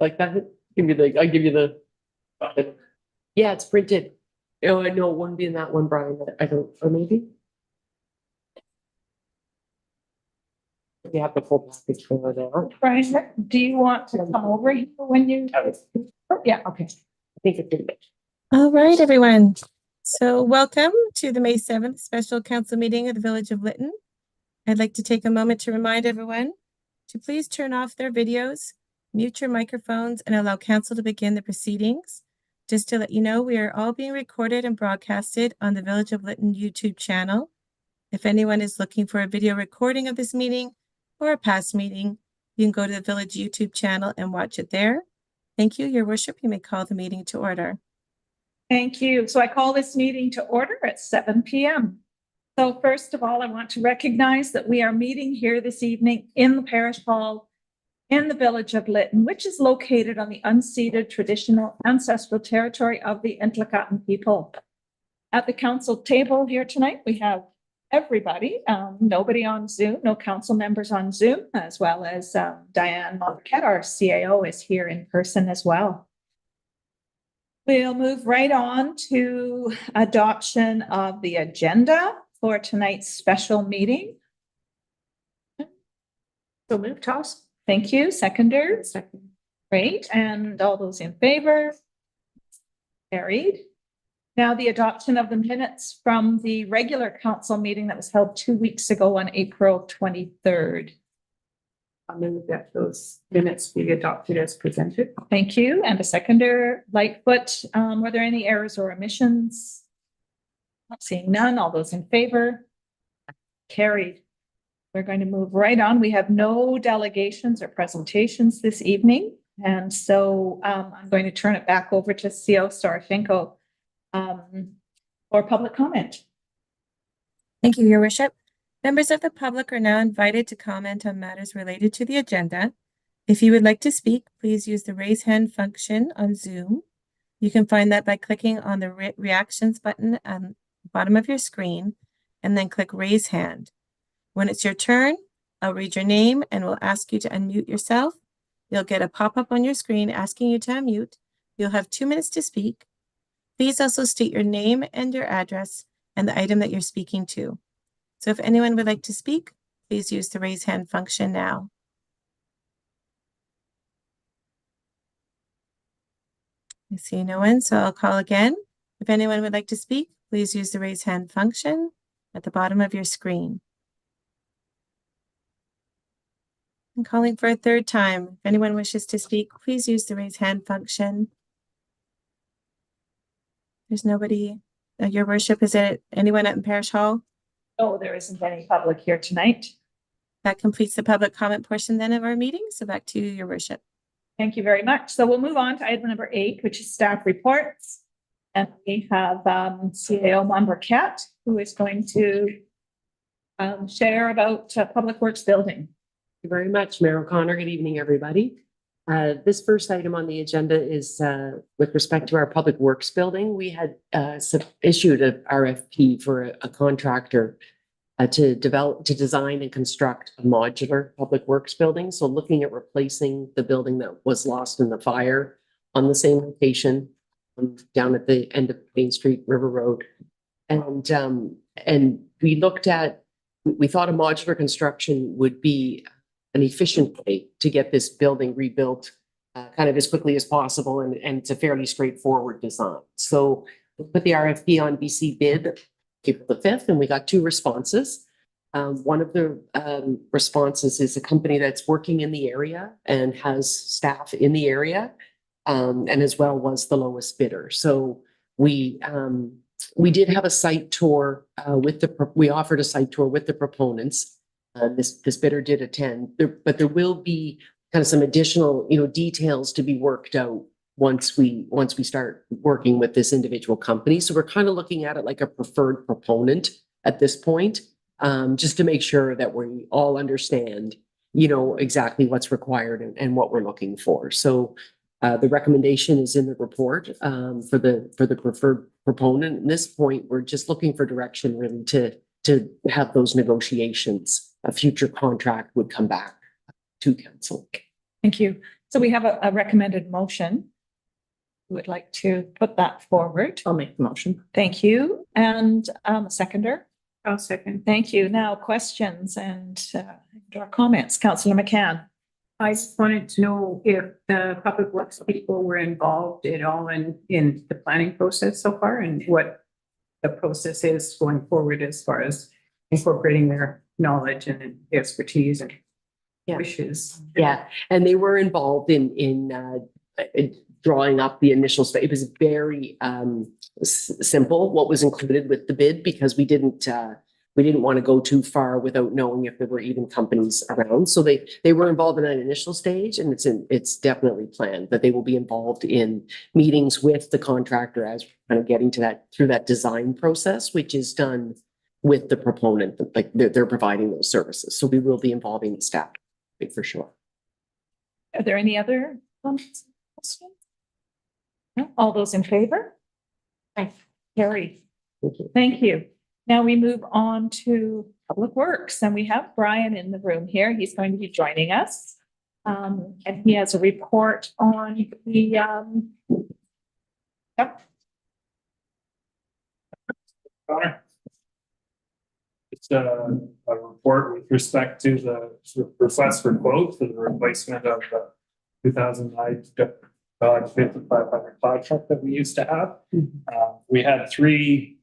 like that. I give you the. Yeah, it's printed. Oh, no, it wouldn't be in that one, Brian. I don't, or maybe. We have the full package for that. Brian, do you want to come over here when you? Yeah, okay. I think it's good. All right, everyone. So welcome to the May 7th special council meeting of the Village of Lytton. I'd like to take a moment to remind everyone to please turn off their videos, mute your microphones, and allow council to begin the proceedings. Just to let you know, we are all being recorded and broadcasted on the Village of Lytton YouTube channel. If anyone is looking for a video recording of this meeting or a past meeting, you can go to the Village YouTube channel and watch it there. Thank you, Your Worship. You may call the meeting to order. Thank you. So I call this meeting to order at 7 p.m. So first of all, I want to recognize that we are meeting here this evening in the parish hall in the Village of Lytton, which is located on the unceded traditional ancestral territory of the Intlekatan people. At the council table here tonight, we have everybody, nobody on Zoom, no council members on Zoom, as well as Diane Marquette, our CAO, is here in person as well. We'll move right on to adoption of the agenda for tonight's special meeting. So move, Toss. Thank you. Seconder. Second. Great. And all those in favor? Carried. Now the adoption of the minutes from the regular council meeting that was held 2 weeks ago on April 23rd. I move that those minutes be adopted as presented. Thank you. And a seconder, Lightfoot. Were there any errors or omissions? Not seeing none. All those in favor? Carried. We're going to move right on. We have no delegations or presentations this evening. And so I'm going to turn it back over to CO Staroshenko for public comment. Thank you, Your Worship. Members of the public are now invited to comment on matters related to the agenda. If you would like to speak, please use the raise hand function on Zoom. You can find that by clicking on the reactions button on the bottom of your screen and then click raise hand. When it's your turn, I'll read your name and we'll ask you to unmute yourself. You'll get a pop-up on your screen asking you to unmute. You'll have 2 minutes to speak. Please also state your name and your address and the item that you're speaking to. So if anyone would like to speak, please use the raise hand function now. I see no one, so I'll call again. If anyone would like to speak, please use the raise hand function at the bottom of your screen. I'm calling for a third time. If anyone wishes to speak, please use the raise hand function. There's nobody. Your Worship, is it anyone at the Parish Hall? Oh, there isn't any public here tonight. That completes the public comment portion then of our meeting. So back to you, Your Worship. Thank you very much. So we'll move on to item number 8, which is staff reports. And we have CAO Marquette, who is going to share about Public Works building. Thank you very much, Mayor O'Connor. Good evening, everybody. This first item on the agenda is with respect to our Public Works building. We had issued an RFP for a contractor to design and construct a modular Public Works building. So looking at replacing the building that was lost in the fire on the same location down at the end of Main Street, River Road. And we thought a modular construction would be an efficient way to get this building rebuilt kind of as quickly as possible. And it's a fairly straightforward design. So we put the RFP on BC bid April the 5th, and we got 2 responses. One of the responses is a company that's working in the area and has staff in the area, and as well was the lowest bidder. So we did have a site tour we offered a site tour with the proponents. This bidder did attend, but there will be kind of some additional, details to be worked out once we start working with this individual company. So we're kind of looking at it like a preferred proponent at this point, just to make sure that we all understand, exactly what's required and what we're looking for. So the recommendation is in the report for the preferred proponent. At this point, we're just looking for direction really to have those negotiations. A future contract would come back to council. Thank you. So we have a recommended motion. Who would like to put that forward? I'll make the motion. Thank you. And a seconder? I'll second. Thank you. Now questions and or comments. Councillor McCann. I just wanted to know if the public works people were involved at all in the planning process so far and what the process is going forward as far as incorporating their knowledge and expertise and Yeah. wishes. Yeah, and they were involved in drawing up the initial it was very simple what was included with the bid because we didn't want to go too far without knowing if there were even companies around. So they were involved in that initial stage, and it's definitely planned that they will be involved in meetings with the contractor as kind of getting to that through that design process, which is done with the proponent, like they're providing those services. So we will be involving the staff for sure. Are there any other comments? Questions? No? All those in favor? Aye. Carried. Thank you. Thank you. Now we move on to Public Works, and we have Brian in the room here. He's going to be joining us. And he has a report on the, yep. Connor. It's a report with respect to the request for quote for the replacement of the 2009 Dodge 5500 plow truck that we used to have. We had 3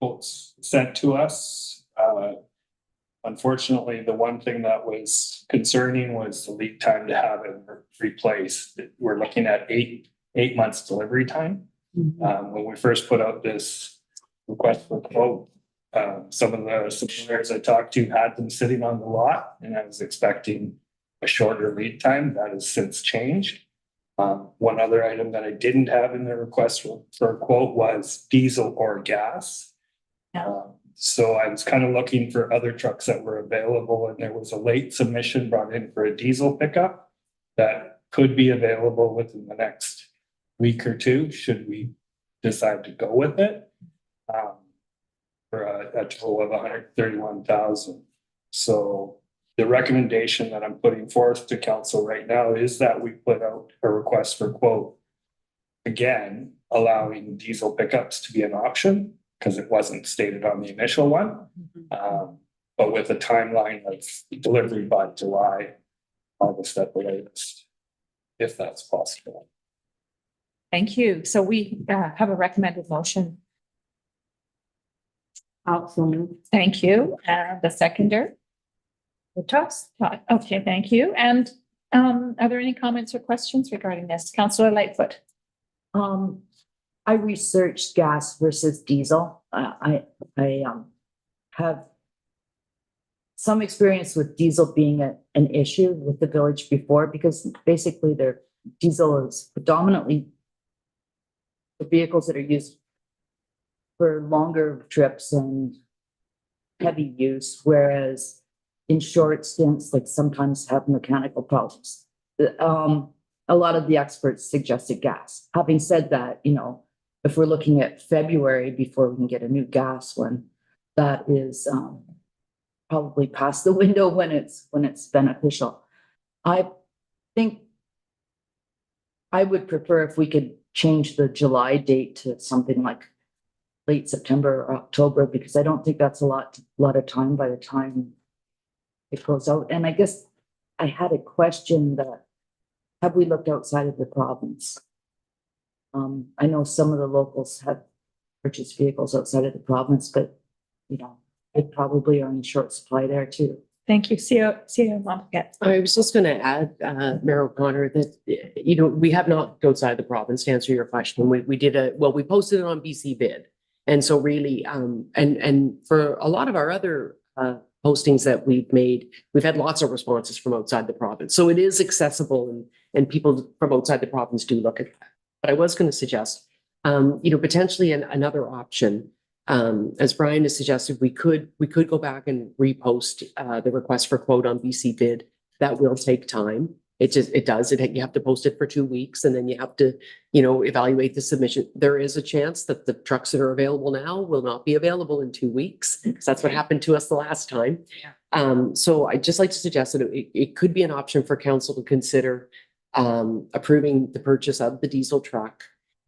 quotes sent to us. Unfortunately, the one thing that was concerning was the lead time to have it replaced. We're looking at eight months delivery time. When we first put out this request for quote, some of the suppliers I talked to had them sitting on the lot, and I was expecting a shorter lead time. That has since changed. One other item that I didn't have in the request for a quote was diesel or gas. So I was kind of looking for other trucks that were available, and there was a late submission brought in for a diesel pickup that could be available within the next week or two, should we decide to go with it, for a total of 131,000. So the recommendation that I'm putting forth to council right now is that we put out a request for quote again, allowing diesel pickups to be an option because it wasn't stated on the initial one, but with a timeline of delivery by July, August at the latest, if that's possible. Thank you. So we have a recommended motion. Awesome. Thank you. And the seconder? Toss. Okay, thank you. And are there any comments or questions regarding this? Councillor Lightfoot. I researched gas versus diesel. I have some experience with diesel being an issue with the village before, because basically their diesel is predominantly the vehicles that are used for longer trips and heavy use, whereas in short stints, like sometimes have mechanical problems. A lot of the experts suggested gas. Having said that, you know, if we're looking at February before we can get a new gas one, that is probably past the window when it's beneficial. I think I would prefer if we could change the July date to something like late September or October, because I don't think that's a lot of time by the time it goes out. And I guess I had a question that, have we looked outside of the province? I know some of the locals have purchased vehicles outside of the province, but you know, they probably are in short supply there too. Thank you. See you, Montpet. I was just going to add, Mayor O'Connor, that, you know, we have not looked outside the province to answer your question. We did we posted it on BC Bid. And so really, and for a lot of our other postings that we've made, we've had lots of responses from outside the province. So it is accessible, and people from outside the province do look at that. But I was going to suggest, you know, potentially another option. As Brian has suggested, we could go back and repost the request for quote on BC Bid. That will take time. You have to post it for 2 weeks and then you have to, evaluate the submission. There is a chance that the trucks that are available now will not be available in 2 weeks. 'Cause that's what happened to us the last time. So I'd just like to suggest that it could be an option for council to consider approving the purchase of the diesel truck,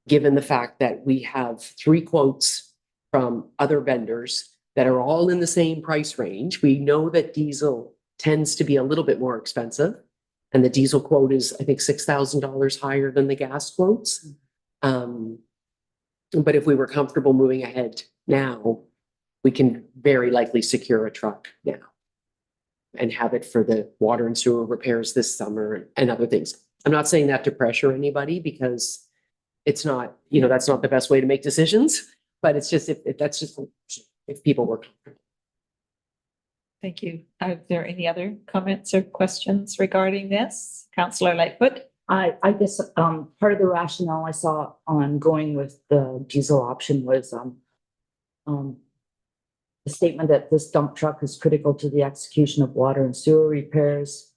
given the fact that we have 3 quotes from other vendors that are all in the same price range. We know that diesel tends to be a little bit more expensive. And the diesel quote is, I think, $6,000 higher than the gas quotes. But if we were comfortable moving ahead now, we can very likely secure a truck now and have it for the water and sewer repairs this summer and other things. I'm not saying that to pressure anybody because it's not, that's not the best way to make decisions, but it's just, if people were comfortable. Thank you. Are there any other comments or questions regarding this? Councillor Lightfoot? I guess, part of the rationale I saw on going with the diesel option was, the statement that this dump truck is critical to the execution of water and sewer repairs.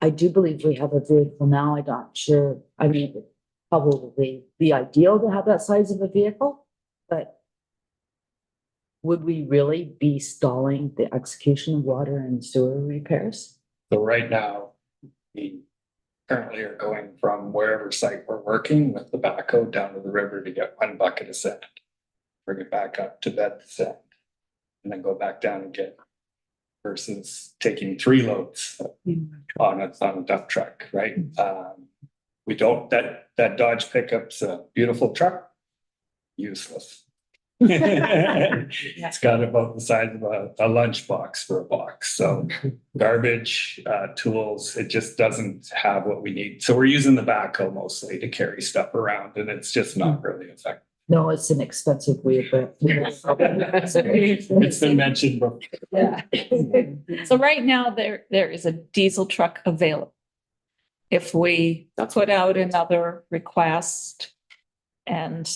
I do believe we have a vehicle now. I'm not sure. I mean, it would probably be ideal to have that size of a vehicle, but would we really be stalling the execution of water and sewer repairs? So right now, we currently are going from wherever site we're working with the backhoe down to the river to get 1 bucket of sand. Bring it back up to bed sand and then go back down again versus taking 3 loads on a dump truck, right? We don't, that Dodge pickup's a beautiful truck, useless. It's got about the size of a lunchbox for a box. So garbage, tools, it just doesn't have what we need. So we're using the backhoe mostly to carry stuff around and it's just not really effective. No, it's an expensive wheel, but. It's been mentioned before. Yeah. So right now, there is a diesel truck available. If we put out another request and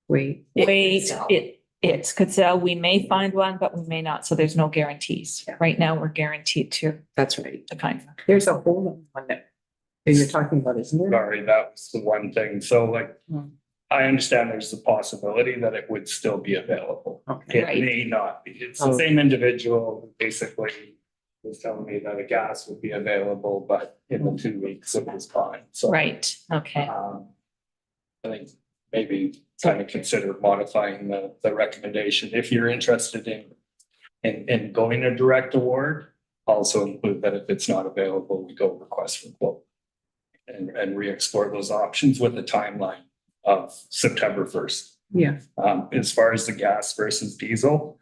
Wait. it could sell, we may find one, but we may not. So there's no guarantees. Right now, we're guaranteed to That's right. find one. There's a whole one that you're talking about, isn't there? Sorry, that was the one thing. So I understand there's a possibility that it would still be available. Okay. It may not be. It's the same individual who basically was telling me that a gas would be available, but in the 2 weeks it was gone. So Right, okay. I think maybe kind of consider modifying the recommendation. If you're interested in going a direct award, also include that if it's not available, we go request for quote and re-explore those options with a timeline of September 1st. Yeah. As far as the gas versus diesel,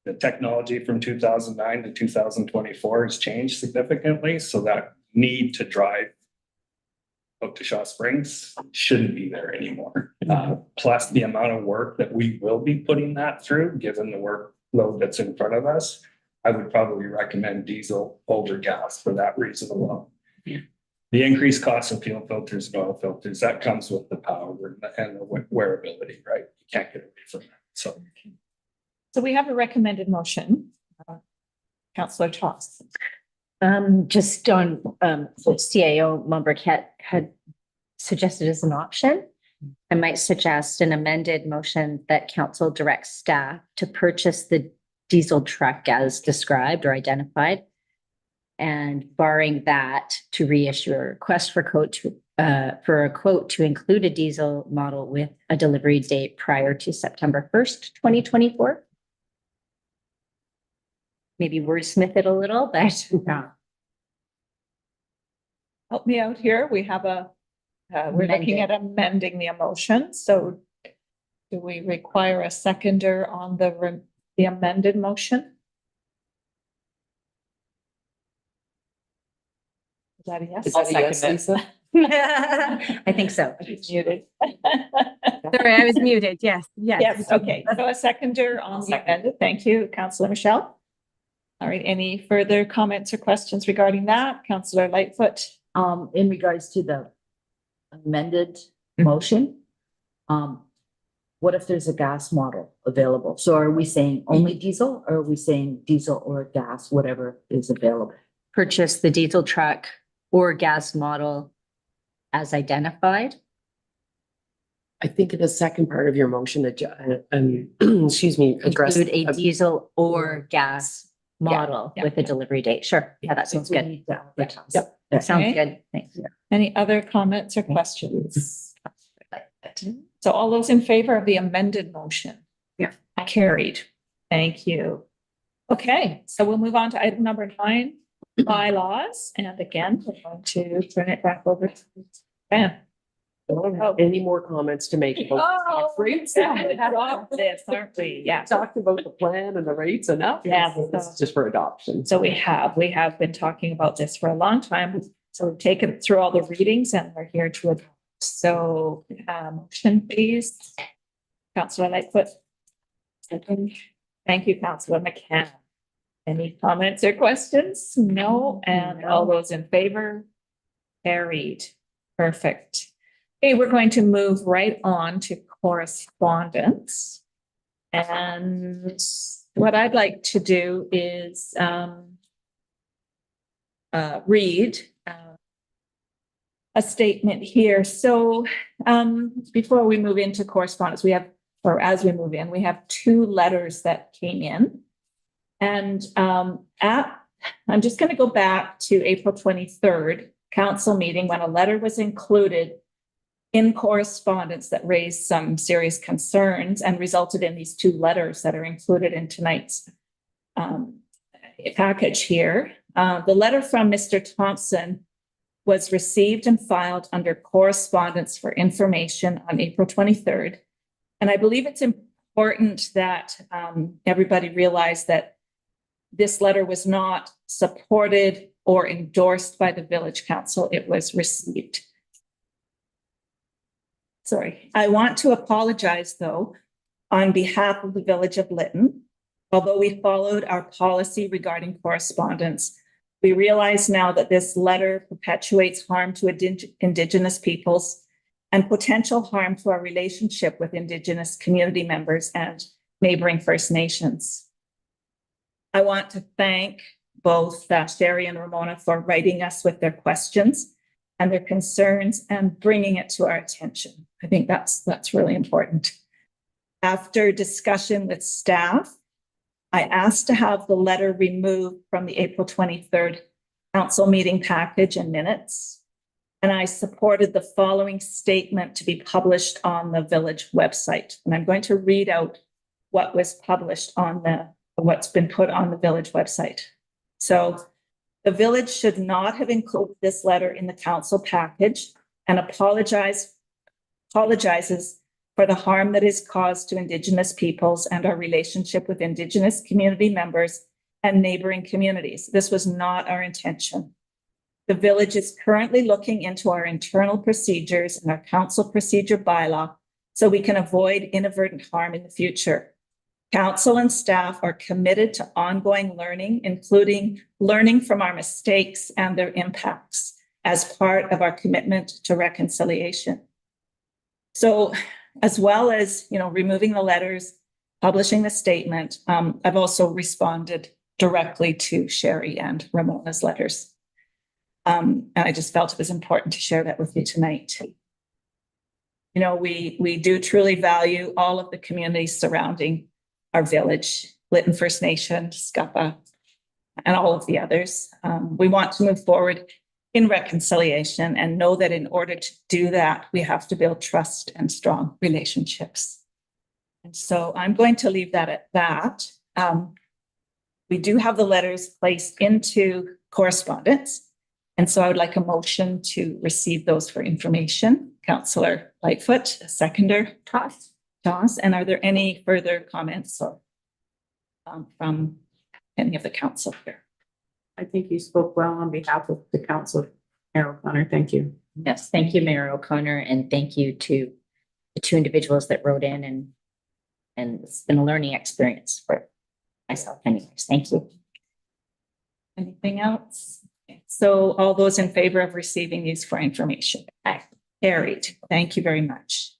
the technology from 2009 to 2024 has changed significantly. So that need to drive out to Shaw Springs shouldn't be there anymore. Plus the amount of work that we will be putting that through, given the workload that's in front of us, I would probably recommend diesel over gas for that reason alone. Yeah. The increased cost of fuel filters and oil filters, that comes with the power and the wearability, right? You can't get away from that. So we have a recommended motion. Councillor Toss. Just on, what CAO Mumberket had suggested as an option. I might suggest an amended motion that council directs staff to purchase the diesel truck as described or identified. And barring that, to reissue a request for a quote to include a diesel model with a delivery date prior to September 1st, 2024. Maybe wordsmith it a little, but Yeah. Help me out here. We have we're looking at amending the motion. So do we require a seconder on the amended motion? Is that a yes? Is that a yes, Lisa? I think so. Muted. Sorry, I was muted. Yes, yes. Yes, okay. So a seconder on the amended. Thank you, Councillor Michelle. All right, any further comments or questions regarding that? Councillor Lightfoot? In regards to the amended motion, what if there's a gas model available? So are we saying only diesel, or are we saying diesel or gas, whatever is available? Purchase the diesel truck or gas model as identified. I think in the second part of your motion, excuse me, address. Include a diesel or gas Yeah, model yeah. with a delivery date. Sure. Yeah, that sounds We good. need to advertise. Yep. Yeah. Sounds Okay. good. Thanks. Any other comments or questions? So all those in favor of the amended motion? Yeah. Carried. Thank you. Okay, so we'll move on to item number 9, bylaws. And again, we're going to turn it back over to Ben. Any more comments to make? about Oh, rates? drop this, aren't we? Yeah. Talked about the plan and the rates enough. Yeah. This is just for adoption. So we have been talking about this for a long time. So we've taken through all the readings and we're here to adopt. So, motion please. Councillor Lightfoot. Thank you, Councillor McCann. Any comments or questions? No, and all those in favor? Carried. Perfect. Okay, we're going to move right on to correspondence. And what I'd like to do is read a statement here. So before we move into correspondence, as we move in, we have 2 letters that came in. And I'm just going to go back to April 23rd council meeting when a letter was included in correspondence that raised some serious concerns and resulted in these 2 letters that are included in tonight's package here. The letter from Mr. Thompson was received and filed under correspondence for information on April 23rd. And I believe it's important that everybody realize that this letter was not supported or endorsed by the village council. It was received. Sorry. I want to apologize, though, on behalf of the village of Lytton. Although we followed our policy regarding correspondence, we realize now that this letter perpetuates harm to Indigenous peoples and potential harm to our relationship with Indigenous community members and neighboring First Nations. I want to thank both Sherry and Ramona for writing us with their questions and their concerns and bringing it to our attention. I think that's really important. After discussion with staff, I asked to have the letter removed from the April 23rd council meeting package and minutes. And I supported the following statement to be published on the village website. And I'm going to read out what was published on what's been put on the village website. So the village should not have included this letter in the council package and apologizes for the harm that is caused to Indigenous peoples and our relationship with Indigenous community members and neighboring communities. This was not our intention. The village is currently looking into our internal procedures and our council procedure bylaw so we can avoid inadvertent harm in the future. Council and staff are committed to ongoing learning, including learning from our mistakes and their impacts as part of our commitment to reconciliation. So, as well as, removing the letters, publishing the statement, I've also responded directly to Sherry and Ramona's letters. And I just felt it was important to share that with you tonight. We do truly value all of the communities surrounding our village, Lytton First Nation, Scuppa, and all of the others. We want to move forward in reconciliation and know that in order to do that, we have to build trust and strong relationships. And so I'm going to leave that at that. We do have the letters placed into correspondence. And so I would like a motion to receive those for information. Councillor Lightfoot, a seconder, Toss. And are there any further comments or from any of the council here? I think you spoke well on behalf of the council, Mayor O'Connor. Thank you. Yes, thank you, Mayor O'Connor, and thank you to the 2 individuals that wrote in, and it's been a learning experience for myself anyways. Thank you. Anything else? So all those in favor of receiving these for information? Aye. Carried. Thank you very much.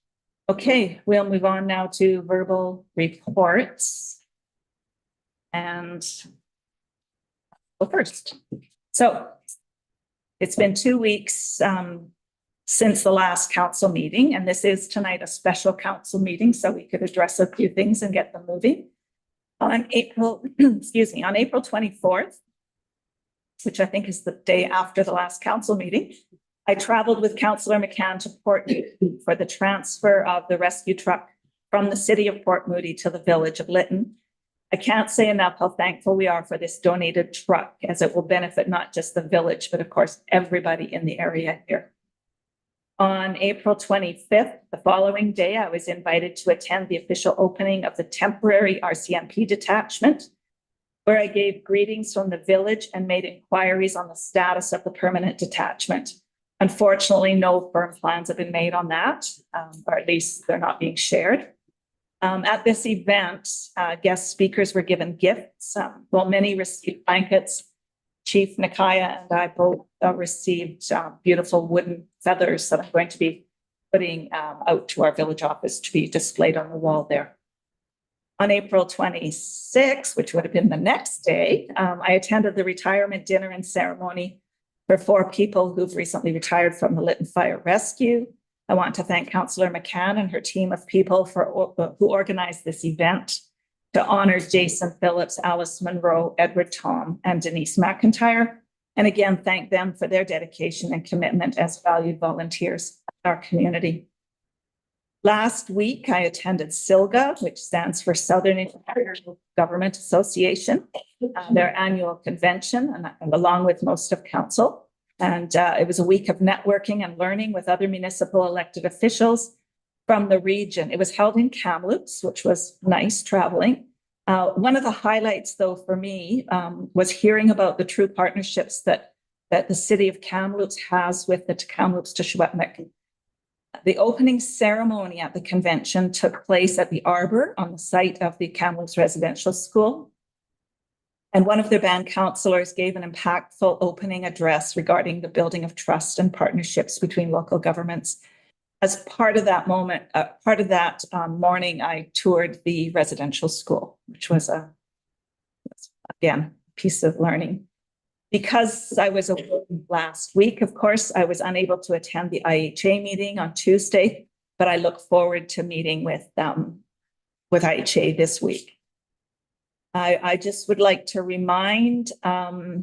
Okay, we'll move on now to verbal reports. And go first. So it's been 2 weeks since the last council meeting, and this is tonight a special council meeting, so we could address a few things and get them moving. On April, excuse me, on April 24th, which I think is the day after the last council meeting, I traveled with Councillor McCann to Port Moody for the transfer of the rescue truck from the city of Port Moody to the village of Lytton. I can't say enough how thankful we are for this donated truck, as it will benefit not just the village, but of course, everybody in the area here. On April 25th, the following day, I was invited to attend the official opening of the temporary RCMP detachment, where I gave greetings from the village and made inquiries on the status of the permanent detachment. Unfortunately, no firm plans have been made on that, or at least they're not being shared. At this event, guest speakers were given gifts. Well, many received blankets. Chief Nikaya and I both received beautiful wooden feathers that I'm going to be putting out to our village office to be displayed on the wall there. On April 26th, which would have been the next day, I attended the retirement dinner and ceremony for 4 people who've recently retired from the Lytton Fire Rescue. I want to thank Councillor McCann and her team of people who organized this event to honor Jason Phillips, Alice Monroe, Edward Tom, and Denise McIntyre. And again, thank them for their dedication and commitment as valued volunteers in our community. Last week, I attended SILGA, which stands for Southern Ontario Government Association, their annual convention, and along with most of council. And it was a week of networking and learning with other municipal elected officials from the region. It was held in Kamloops, which was nice traveling. One of the highlights, though, for me was hearing about the true partnerships that the city of Kamloops has with the Kamloops to Secwepemc. The opening ceremony at the convention took place at the Arbor on the site of the Kamloops Residential School. And one of their band councillors gave an impactful opening address regarding the building of trust and partnerships between local governments. As part of that morning, I toured the residential school, which was again, a piece of learning. Because I was away last week, of course, I was unable to attend the IHA meeting on Tuesday, but I look forward to meeting with IHA this week. I just would like to remind a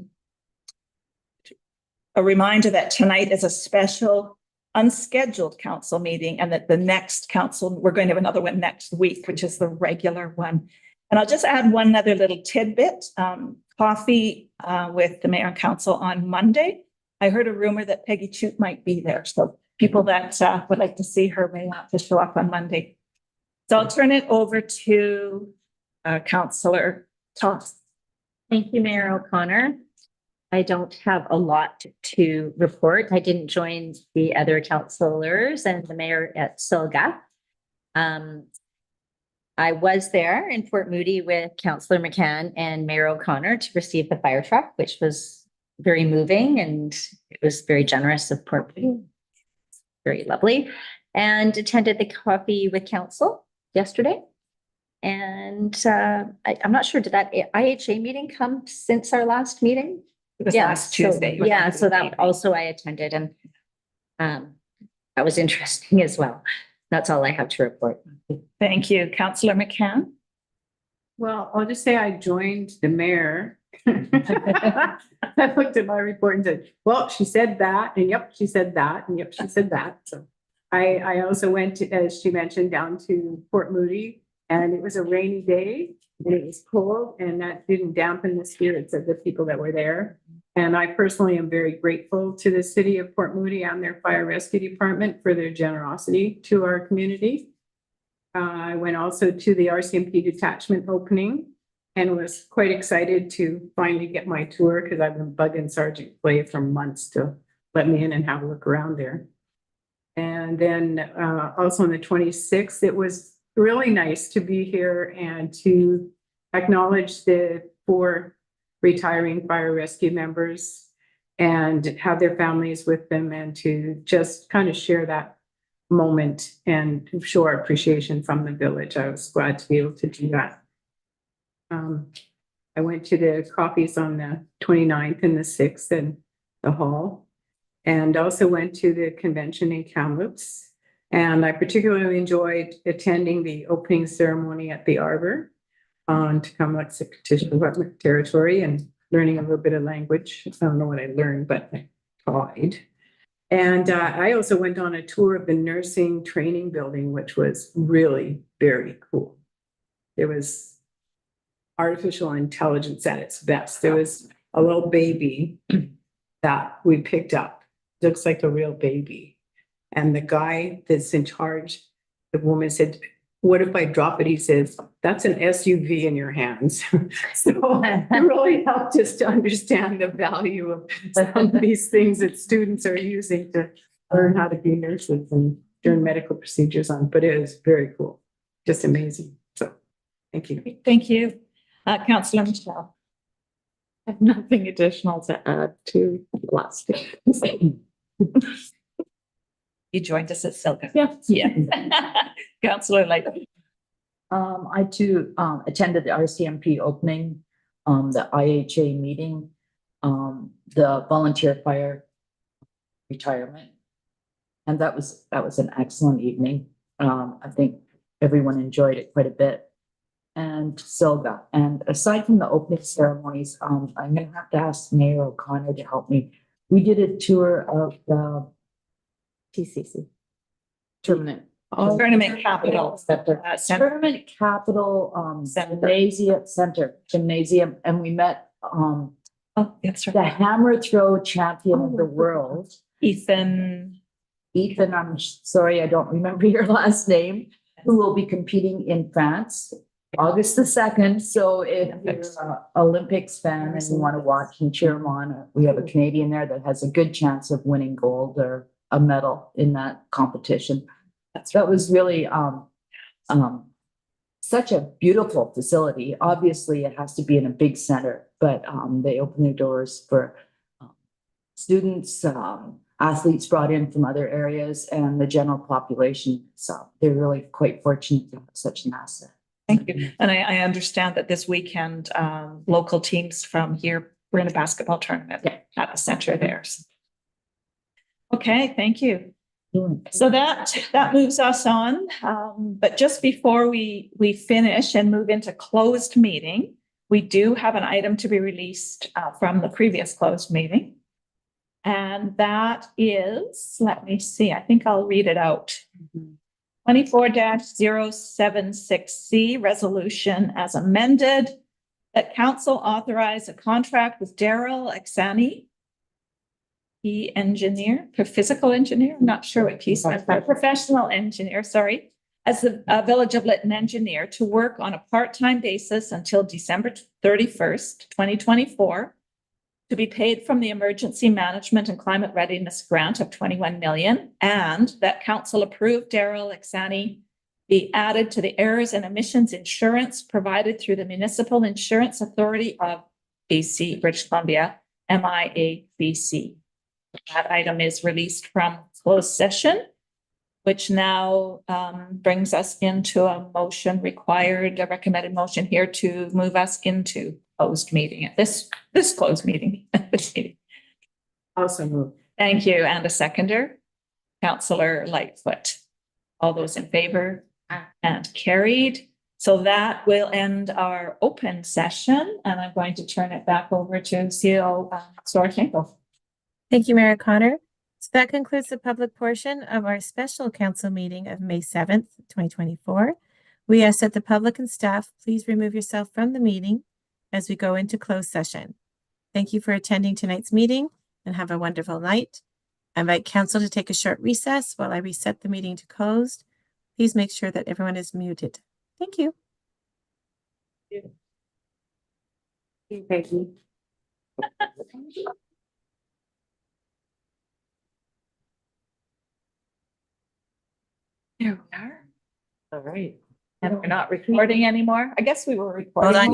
reminder that tonight is a special unscheduled council meeting, and that the next council, we're going to have another one next week, which is the regular one. And I'll just add one other little tidbit. Coffee with the mayor and council on Monday. I heard a rumor that Peggy Chute might be there. So people that would like to see her may want to show up on Monday. So I'll turn it over to Councillor Thomas. Thank you, Mayor O'Connor. I don't have a lot to report. I didn't join the other councillors and the mayor at SILGA. I was there in Port Moody with Councillor McCann and Mayor O'Connor to receive the fire truck, which was very moving, and it was very generous of Port Moody. Very lovely. And attended the coffee with council yesterday. And I'm not sure, did that IHA meeting come since our last meeting? It was last Tuesday. So that also I attended, and that was interesting as well. That's all I have to report. Thank you. Councillor McCann. Well, I'll just say I joined the mayor. I looked at my report and said, well, she said that, and yep, she said that, and yep, she said that. So I also went to, as she mentioned, down to Port Moody, and it was a rainy day and it was cold, and that didn't dampen the spirits of the people that were there. And I personally am very grateful to the city of Port Moody and their fire rescue department for their generosity to our community. I went also to the RCMP detachment opening and was quite excited to finally get my tour, because I've been bugging Sergeant Clay for months to let me in and have a look around there. And then also on the 26th, it was really nice to be here and to acknowledge the 4 retiring fire rescue members and have their families with them, and to just kind of share that moment and show our appreciation from the village. I was glad to be able to do that. I went to the coffees on the 29th and the 6th in the hall, and also went to the convention in Kamloops. And I particularly enjoyed attending the opening ceremony at the Arbor on Tecumseh Department territory and learning a little bit of language. I don't know what I learned, but I tried. And I also went on a tour of the nursing training building, which was really very cool. There was artificial intelligence at its best. There was a little baby that we picked up. Looks like a real baby. And the guy that's in charge, the woman said, "What if I drop it?" He says, "That's an SUV in your hands." So it really helped us to understand the value of some of these things that students are using to learn how to be nurses and during medical procedures on. But it is very cool, just amazing. So thank you. Thank you. Councillor Michelle. I have nothing additional to add to last week. You joined us at Silka. Yeah. Yeah. Councillor Lytton. I too attended the RCMP opening, the IHA meeting, the volunteer fire retirement. And that was an excellent evening. I think everyone enjoyed it quite a bit. And Silga. And aside from the opening ceremonies, I'm gonna have to ask Mayor O'Connor to help me. We did a tour of the TCC. Tournament. Tournament Capital. Center. Tournament Capital, Gymnasium, and we met, Oh, that's the right. hammer throw champion of the world. Ethan. Ethan, I'm sorry, I don't remember your last name, who will be competing in France, August the 2nd. So if you're an Olympics fan and you want to watch and cheer him on, we have a Canadian there that has a good chance of winning gold or a medal in that competition. That was really such a beautiful facility. Obviously, it has to be in a big center, but they open their doors for students, athletes brought in from other areas, and the general population. So they're really quite fortunate to have such an asset. Thank you. And I understand that this weekend, local teams from here were in a basketball tournament at the center there. Okay, thank you. So that moves us on. But just before we finish and move into closed meeting, we do have an item to be released from the previous closed meeting. And that is, let me see, I think I'll read it out. 24-076C resolution as amended, that council authorize a contract with Daryl Exani, physical engineer, I'm not sure what he stands for, professional engineer, sorry, as the Village of Lytton engineer to work on a part-time basis until December 31st, 2024, to be paid from the Emergency Management and Climate Readiness Grant of 21 million, and that council approved Daryl Exani be added to the errors and emissions insurance provided through the Municipal Insurance Authority of BC, British Columbia, MIABC. That item is released from closed session, which now brings us into a motion required, a recommended motion here to move us into closed meeting at this closed meeting. Also moved. Thank you. And a seconder, Councillor Lightfoot. All those in favor and carried. So that will end our open session, and I'm going to turn it back over to CEO Storchenko. Thank you, Mayor O'Connor. So that concludes the public portion of our special council meeting of May 7th, 2024. We ask that the public and staff please remove yourself from the meeting as we go into closed session. Thank you for attending tonight's meeting and have a wonderful night. I invite council to take a short recess while I reset the meeting to closed. Please make sure that everyone is muted. Thank you. Thank you. Here we are. All right. And we're not recording anymore. I guess we were recording. Hold on.